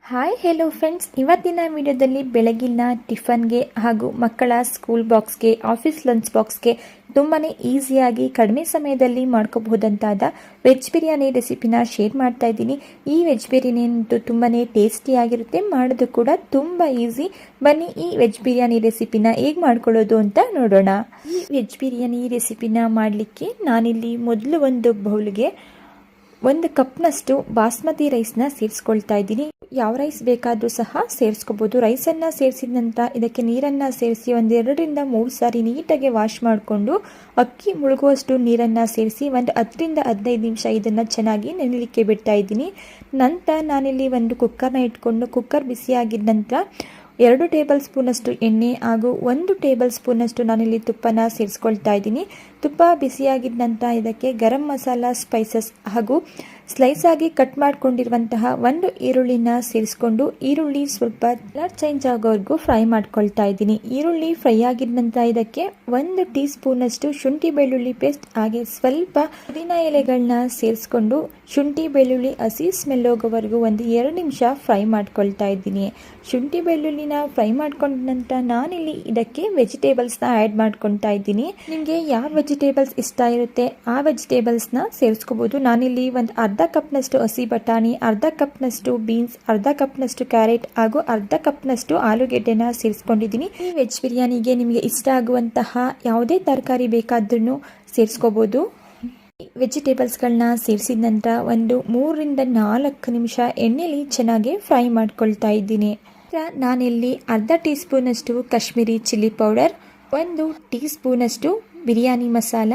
Hi hello friends, ಇವತ್ತಿನ ವಿಡಿಯೋದಲ್ಲಿ ಬೆಳಗಿನ ಟಿಫನ್ಗೆ ಹಾಗೂ ಮಕ್ಕಳ ಸ್ಕೂಲ್ ಬಾಕ್ಸ್ಗೆ, ಆಫೀಸ್ ಲಂಚ್ ಬಾಕ್ಸ್ಗೆ ತುಂಬಾ ಈಸಿಯಾಗಿ ಕಡಿಮೆ ಸಮಯದಲ್ಲಿ ಮಾಡ್ಕೋಬಹುದಂತಾದ ವೆಜ್ ಬಿರಿಯಾನಿ ರೆಸಿಪಿನ ಶೇರ್ ಮಾಡ್ತಾ ಇದ್ದೀನಿ. ಈ ವೆಜ್ ಬಿರಿಯಾನಿ ಅಂತೂ ತುಂಬಾ ಟೇಸ್ಟಿಯಾಗಿರುತ್ತೆ, ಮಾಡೋದು ಕೂಡ ತುಂಬ ಈಸಿ. ಬನ್ನಿ ಈ ವೆಜ್ ಬಿರಿಯಾನಿ ರೆಸಿಪಿನ ಹೇಗೆ ಮಾಡ್ಕೊಳ್ಳೋದು ಅಂತ ನೋಡೋಣ. ಈ ವೆಜ್ ಬಿರಿಯಾನಿ ರೆಸಿಪಿನ ಮಾಡಲಿಕ್ಕೆ ನಾನಿಲ್ಲಿ ಮೊದಲು ಒಂದು ಬೌಲ್ಗೆ 1 ಕಪ್ನಷ್ಟು ಬಾಸ್ಮತಿ ರೈಸ್ನ ಸೇರಿಸ್ಕೊಳ್ತಾ ಇದ್ದೀನಿ. ಯಾವ ರೈಸ್ ಬೇಕಾದರೂ ಸಹ ಸೇರಿಸ್ಕೋಬೋದು. ರೈಸನ್ನು ಸೇರಿಸಿದ ನಂತರ ಇದಕ್ಕೆ ನೀರನ್ನು ಸೇರಿಸಿ 1 2 ರಿಂದ 3 ಸಾರಿ ನೀಟಾಗಿ ವಾಶ್ ಮಾಡಿಕೊಂಡು ಅಕ್ಕಿ ಮುಳುಗುವಷ್ಟು ನೀರನ್ನು ಸೇರಿಸಿ 10 ರಿಂದ 15 ನಿಮಿಷ ಇದನ್ನು ಚೆನ್ನಾಗಿ ನೆನೆಯಲಿಕ್ಕೆ ಬಿಡ್ತಾ ಇದ್ದೀನಿ. ನಂತರ ನಾನಿಲ್ಲಿ ಒಂದು ಕುಕ್ಕರ್ನ ಇಟ್ಕೊಂಡು ಕುಕ್ಕರ್ ಬಿಸಿಯಾಗಿದ್ದ ನಂತರ 2 ಟೇಬಲ್ ಸ್ಪೂನಷ್ಟು ಎಣ್ಣೆ ಹಾಗೂ 1 ಟೇಬಲ್ ಸ್ಪೂನಷ್ಟು ನಾನಿಲ್ಲಿ ತುಪ್ಪನ ಸೇರಿಸ್ಕೊಳ್ತಾ ಇದ್ದೀನಿ. ತುಪ್ಪ ಬಿಸಿಯಾಗಿದ್ದ ನಂತರ ಇದಕ್ಕೆ ಗರಂ ಮಸಾಲ, ಸ್ಪೈಸಸ್ ಹಾಗೂ ಸ್ಲೈಸ್ ಆಗಿ ಕಟ್ ಮಾಡ್ಕೊಂಡಿರುವಂತಹ 1 ಈರುಳ್ಳಿನ ಸೇರಿಸ್ಕೊಂಡು ಈರುಳ್ಳಿ ಸ್ವಲ್ಪ ಕಲರ್ ಚೇಂಜ್ ಆಗೋವರೆಗೂ ಫ್ರೈ ಮಾಡ್ಕೊಳ್ತಾ ಇದ್ದೀನಿ. ಈರುಳ್ಳಿ ಫ್ರೈ ಆಗಿದ ನಂತರ ಇದಕ್ಕೆ 1 ಟೀ ಸ್ಪೂನಷ್ಟು ಶುಂಠಿ ಬೆಳ್ಳುಳ್ಳಿ ಪೇಸ್ಟ್ ಹಾಗೆ ಸ್ವಲ್ಪ ಪುದೀನ ಎಲೆಗಳನ್ನ ಸೇರಿಸ್ಕೊಂಡು ಶುಂಠಿ ಬೆಳ್ಳುಳ್ಳಿ ಹಸಿ ಸ್ಮೆಲ್ ಹೋಗೋವರೆಗೂ 1-2 ನಿಮಿಷ ಫ್ರೈ ಮಾಡ್ಕೊಳ್ತಾ ಇದ್ದೀನಿ. ಶುಂಠಿ ಬೆಳ್ಳುಳ್ಳಿನ ಫ್ರೈ ಮಾಡ್ಕೊಂಡ ನಂತರ ನಾನಿಲ್ಲಿ ಇದಕ್ಕೆ ವೆಜಿಟೇಬಲ್ಸ್ನ ಆ್ಯಡ್ ಮಾಡ್ಕೊಳ್ತಾ ಇದ್ದೀನಿ. ನಿಮಗೆ ಯಾವ ವೆಜಿಟೇಬಲ್ಸ್ ಇಷ್ಟ ಇರುತ್ತೆ ಆ ವೆಜಿಟೇಬಲ್ಸ್ನ ಸೇರಿಸ್ಕೋಬೋದು. ನಾನಿಲ್ಲಿ ಒಂದು ಅರ್ಧ ಕಪ್ನಷ್ಟು ಹಸಿ ಬಟಾಣಿ, ಅರ್ಧ ಕಪ್ನಷ್ಟು ಬೀನ್ಸ್, ಅರ್ಧ ಕಪ್ನಷ್ಟು ಕ್ಯಾರೆಟ್ ಹಾಗೂ ಅರ್ಧ ಕಪ್ನಷ್ಟು ಆಲೂಗೆಡ್ಡೆನ ಸೇರಿಸ್ಕೊಂಡಿದ್ದೀನಿ. ಈ ವೆಜ್ ಬಿರಿಯಾನಿಗೆ ನಿಮಗೆ ಇಷ್ಟ ಆಗುವಂತಹ ಯಾವುದೇ ತರಕಾರಿ ಬೇಕಾದ್ರೂ ಸೇರಿಸ್ಕೋಬೋದು. ವೆಜಿಟೇಬಲ್ಸ್ಗಳನ್ನ ಸೇರಿಸಿದ ನಂತರ 3 ರಿಂದ 4 ನಿಮಿಷ ಎಣ್ಣೆಲಿ ಚೆನ್ನಾಗಿ ಫ್ರೈ ಮಾಡ್ಕೊಳ್ತಾ ಇದ್ದೀನಿ. ನಾನಿಲ್ಲಿ ಅರ್ಧ ಟೀ ಸ್ಪೂನಷ್ಟು ಕಾಶ್ಮೀರಿ ಚಿಲ್ಲಿ ಪೌಡರ್, 1 ಟೀ ಸ್ಪೂನಷ್ಟು ಬಿರಿಯಾನಿ ಮಸಾಲ,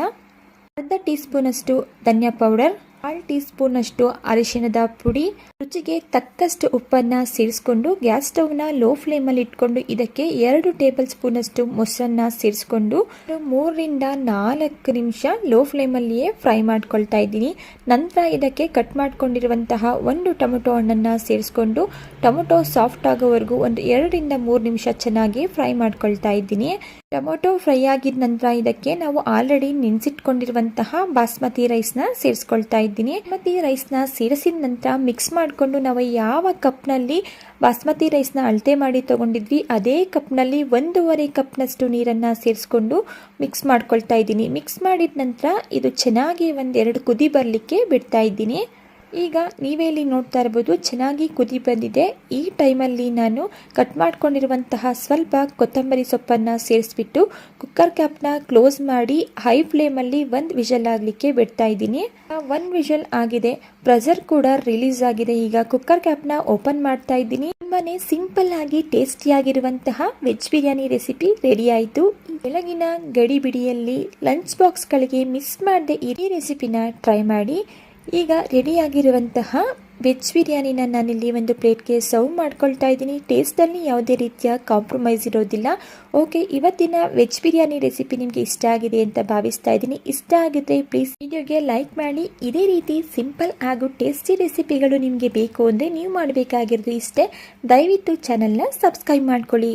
ಅರ್ಧ ಟೀ ಸ್ಪೂನಷ್ಟು ಧನಿಯಾ ಪೌಡರ್, 1/2 ಟೀ ಸ್ಪೂನಷ್ಟು ಅರಿಶಿಣದ ಪುಡಿ, ರುಚಿಗೆ ತಕ್ಕಷ್ಟು ಉಪ್ಪನ್ನು ಸೇರಿಸ್ಕೊಂಡು ಗ್ಯಾಸ್ ಸ್ಟವ್ನ ಲೋ ಫ್ಲೇಮಲ್ಲಿ ಇಟ್ಕೊಂಡು ಇದಕ್ಕೆ 2 ಟೇಬಲ್ ಸ್ಪೂನಷ್ಟು ಮೊಸರನ್ನ ಸೇರಿಸ್ಕೊಂಡು 3 ರಿಂದ 4 ನಿಮಿಷ ಲೋ ಫ್ಲೇಮಲ್ಲಿಯೇ ಫ್ರೈ ಮಾಡ್ಕೊಳ್ತಾ ಇದ್ದೀನಿ. ನಂತರ ಇದಕ್ಕೆ ಕಟ್ ಮಾಡ್ಕೊಂಡಿರುವಂತಹ 1 ಟೊಮೆಟೊ ಹಣ್ಣನ್ನು ಸೇರಿಸ್ಕೊಂಡು ಟೊಮೆಟೊ ಸಾಫ್ಟ್ ಆಗೋವರೆಗೂ 2 ರಿಂದ 3 ನಿಮಿಷ ಚೆನ್ನಾಗಿ ಫ್ರೈ ಮಾಡ್ಕೊಳ್ತಾ ಇದ್ದೀನಿ. ಟೊಮೆಟೊ ಫ್ರೈ ಆಗಿದ ನಂತರ ಇದಕ್ಕೆ ನಾವು ಆಲ್ರೆಡಿ ನೆನೆಸಿಟ್ಕೊಂಡಿರುವಂತಹ ಬಾಸ್ಮತಿ ರೈಸ್ನ ಸೇರಿಸ್ಕೊಳ್ತಾ ಇದ್ದೀನಿ. ಬಾಸ್ಮತಿ ರೈಸ್ನ ಸೇರಿಸಿದ ನಂತರ ಮಿಕ್ಸ್ ಮಾಡಿಕೊಂಡು ನಾವು ಯಾವ ಕಪ್ನಲ್ಲಿ ಬಾಸ್ಮತಿ ರೈಸ್ನ ಅಳತೆ ಮಾಡಿ ತಗೊಂಡಿದ್ವಿ ಅದೇ ಕಪ್ನಲ್ಲಿ 1.5 ಕಪ್ನಷ್ಟು ನೀರನ್ನು ಸೇರಿಸ್ಕೊಂಡು ಮಿಕ್ಸ್ ಮಾಡ್ಕೊಳ್ತಾ ಇದ್ದೀನಿ. ಮಿಕ್ಸ್ ಮಾಡಿದ ನಂತರ ಇದು ಚೆನ್ನಾಗಿ 1-2 ಕುದಿ ಬರಲಿಕ್ಕೆ ಬಿಡ್ತಾ ಇದ್ದೀನಿ. ಈಗ ನೀವೇ ಇಲ್ಲಿ ನೋಡ್ತಾ ಇರ್ಬೋದು, ಚೆನ್ನಾಗಿ ಕುದಿ ಬಂದಿದೆ. ಈ ಟೈಮಲ್ಲಿ ನಾನು ಕಟ್ ಮಾಡ್ಕೊಂಡಿರುವಂತಹ ಸ್ವಲ್ಪ ಕೊತ್ತಂಬರಿ ಸೊಪ್ಪನ್ನು ಸೇರಿಸ್ಬಿಟ್ಟು ಕುಕ್ಕರ್ ಕ್ಯಾಪ್ನ ಕ್ಲೋಸ್ ಮಾಡಿ ಹೈ ಫ್ಲೇಮಲ್ಲಿ 1 ವಿಷಲ್ ಆಗಲಿಕ್ಕೆ ಬಿಡ್ತಾ ಇದ್ದೀನಿ. 1 ವಿಷಲ್ ಆಗಿದೆ, ಪ್ರೆಷರ್ ಕೂಡ ರಿಲೀಸ್ ಆಗಿದೆ. ಈಗ ಕುಕ್ಕರ್ ಕ್ಯಾಪ್ನ ಓಪನ್ ಮಾಡ್ತಾ ಇದ್ದೀನಿ. ತುಂಬಾನೇ ಸಿಂಪಲ್ ಆಗಿ ಟೇಸ್ಟಿಯಾಗಿರುವಂತಹ ವೆಜ್ ಬಿರಿಯಾನಿ ರೆಸಿಪಿ ರೆಡಿ ಆಯಿತು. ಬೆಳಗಿನ ಗಡಿಬಿಡಿಯಲ್ಲಿ ಲಂಚ್ ಬಾಕ್ಸ್ಗಳಿಗೆ ಮಿಸ್ ಮಾಡದೆ ಈ ರೆಸಿಪಿನ ಟ್ರೈ ಮಾಡಿ. ಈಗ ರೆಡಿಯಾಗಿರುವಂತಹ ವೆಜ್ ಬಿರಿಯಾನಿನ ನಾನಿಲ್ಲಿ ಒಂದು ಪ್ಲೇಟ್ಗೆ ಸರ್ವ್ ಮಾಡ್ಕೊಳ್ತಾ ಇದ್ದೀನಿ. ಟೇಸ್ಟಲ್ಲಿ ಯಾವುದೇ ರೀತಿಯ ಕಾಂಪ್ರಮೈಸ್ ಇರೋದಿಲ್ಲ. ಓಕೆ, ಇವತ್ತಿನ ವೆಜ್ ಬಿರಿಯಾನಿ ರೆಸಿಪಿ ನಿಮಗೆ ಇಷ್ಟ ಆಗಿದೆ ಅಂತ ಭಾವಿಸ್ತಾ ಇದ್ದೀನಿ. ಇಷ್ಟ ಆಗಿದ್ರೆ ಪ್ಲೀಸ್ ವಿಡಿಯೋಗೆ ಲೈಕ್ ಮಾಡಿ. ಇದೇ ರೀತಿ ಸಿಂಪಲ್ ಹಾಗೂ ಟೇಸ್ಟಿ ರೆಸಿಪಿಗಳು ನಿಮಗೆ ಬೇಕು ಅಂದರೆ ನೀವು ಮಾಡಬೇಕಾಗಿರೋದು ಇಷ್ಟೇ, ದಯವಿಟ್ಟು ಚಾನಲ್ನ ಸಬ್ಸ್ಕ್ರೈಬ್ ಮಾಡ್ಕೊಳ್ಳಿ.